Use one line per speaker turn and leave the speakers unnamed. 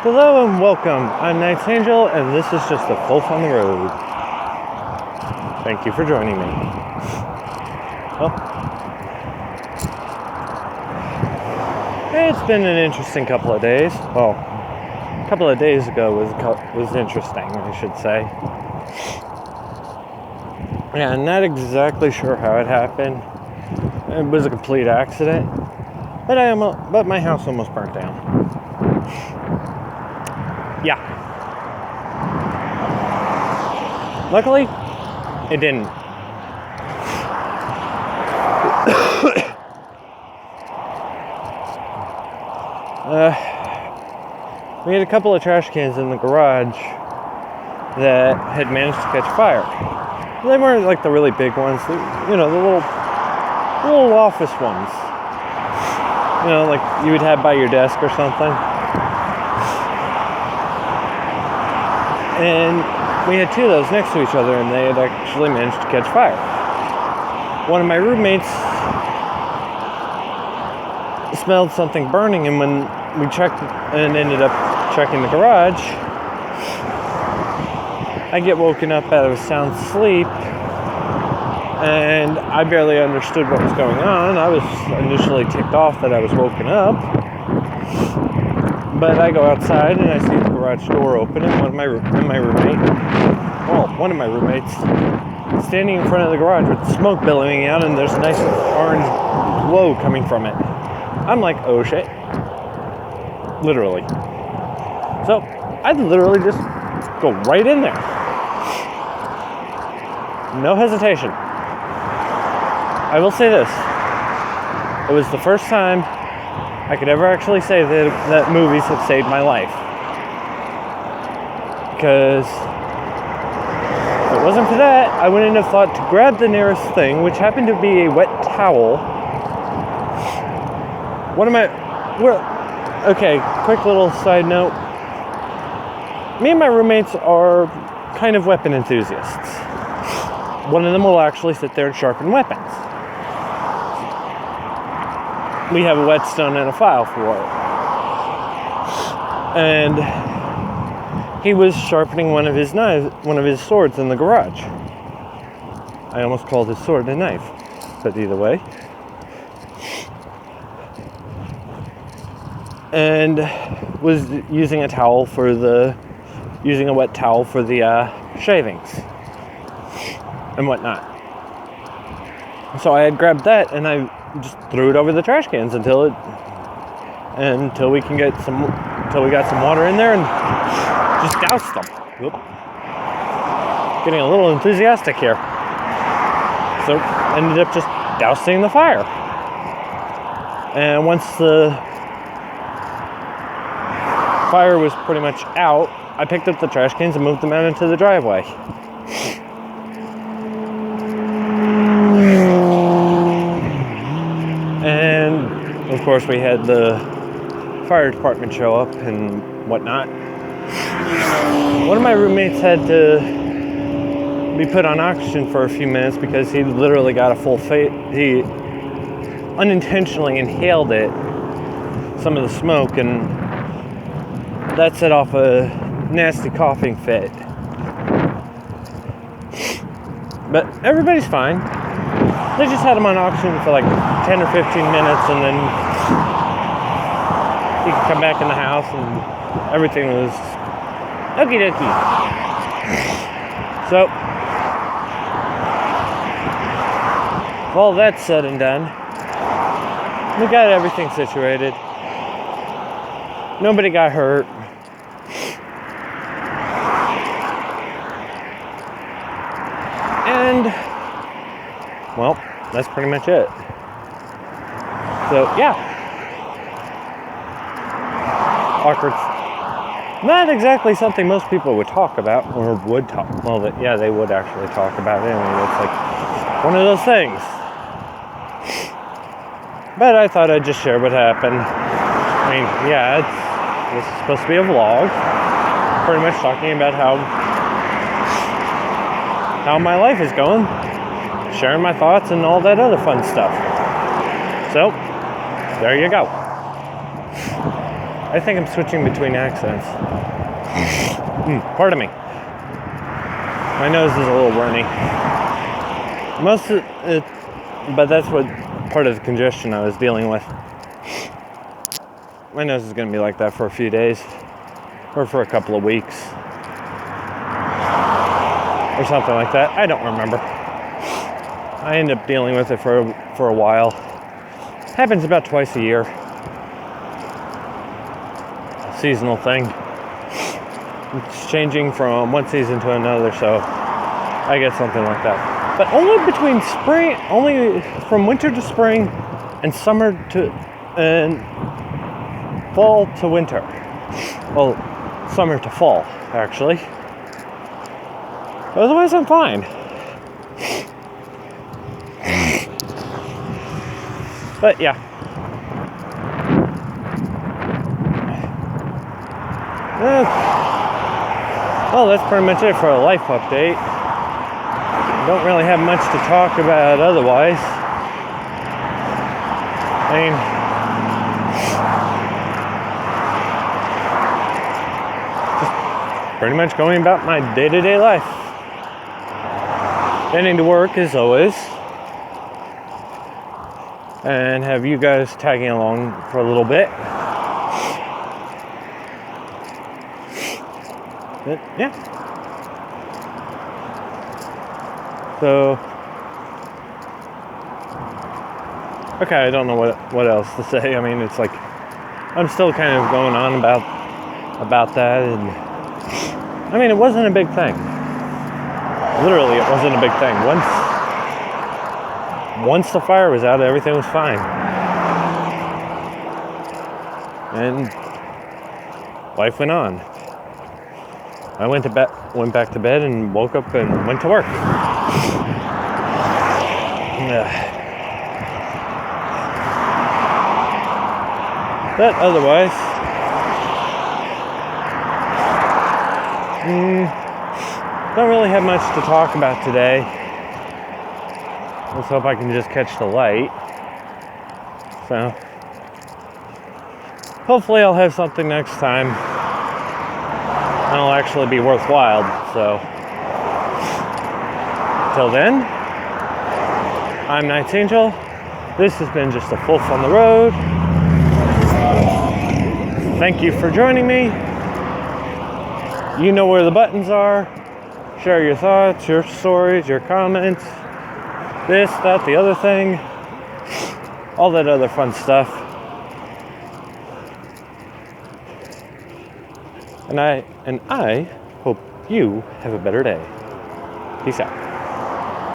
Hello and welcome. I'm Knight's Angel, and this is just a Folf on the road. Thank you for joining me. Well, it's been an interesting couple of days. Well, a couple of days ago was interesting, I should say. Yeah, I'm not exactly sure how it happened. It was a complete accident, but my house almost burnt down. Yeah. Luckily, it didn't. We had a couple of trash cans in the garage that had managed to catch fire. They weren't like the really big ones, the little office ones. Like you would have by your desk or something. And we had two of those next to each other, and they had actually managed to catch fire. One of my roommates smelled something burning, and when we checked and ended up checking the garage, I get woken up out of a sound sleep, and I barely understood what was going on. I was initially ticked off that I was woken up, but I go outside and I see the garage door open, and one of my roommates standing in front of the garage with smoke billowing out, and there's a nice orange glow coming from it. I'm like, oh shit. Literally. So I literally just go right in there. No hesitation. I will say this. It was the first time I could ever actually say that movies have saved my life. Because if it wasn't for that, I wouldn't have thought to grab the nearest thing, which happened to be a wet towel. Okay, quick little side note. Me and my roommates are kind of weapon enthusiasts. One of them will actually sit there and sharpen weapons. We have a whetstone and a file for it. And he was sharpening one of his swords in the garage. I almost called his sword a knife, but either way. And was using a wet towel for the shavings and whatnot. So I had grabbed that and I just threw it over the trash cans until we got some water in there and just doused them. Whoop. Getting a little enthusiastic here. So ended up just dousing the fire. And once the fire was pretty much out, I picked up the trash cans and moved them out into the driveway. And of course we had the fire department show up and whatnot. One of my roommates had to be put on oxygen for a few minutes because he literally got a full face. He unintentionally inhaled some of the smoke, and that set off a nasty coughing fit. But everybody's fine. They just had him on oxygen for like 10 or 15 minutes, and then he could come back in the house, and everything was okie dokie. So, all that said and done, we got everything situated. Nobody got hurt. And, well, that's pretty much it. So, yeah. Awkward. Not exactly something most people would talk about, or would talk. Well, they would actually talk about it. I mean, it's like one of those things. But I thought I'd just share what happened. I mean, yeah, this is supposed to be a vlog. Pretty much talking about how my life is going. Sharing my thoughts and all that other fun stuff. So, there you go. I think I'm switching between accents. Pardon me. My nose is a little runny. Most of it, but that's what part of the congestion I was dealing with. My nose is going to be like that for a few days, or for a couple of weeks, or something like that. I don't remember. I end up dealing with it for a while. Happens about twice a year. Seasonal thing. It's changing from one season to another, so I get something like that. But only between spring, only from winter to spring, and summer to and fall to winter. Well, summer to fall, actually. Otherwise, I'm fine. But yeah. Well, that's pretty much it for a life update. Don't really have much to talk about otherwise. I mean, just pretty much going about my day-to-day life. Getting to work as always. And have you guys tagging along for a little bit. But yeah. So, okay, I don't know what else to say. I mean, it's like I'm still kind of going on about that, and I mean, it wasn't a big thing. Literally, it wasn't a big thing. Once the fire was out, everything was fine. And life went on. I went back to bed and woke up and went to work. But otherwise, don't really have much to talk about today. Let's hope I can just catch the light. So, hopefully I'll have something next time. And it'll actually be worthwhile. So, till then, I'm Night's Angel. This has been just a Folf on the road. Thank you for joining me. You know where the buttons are. Share your thoughts, your stories, your comments. This, that, the other thing. All that other fun stuff. And I hope you have a better day. Peace out.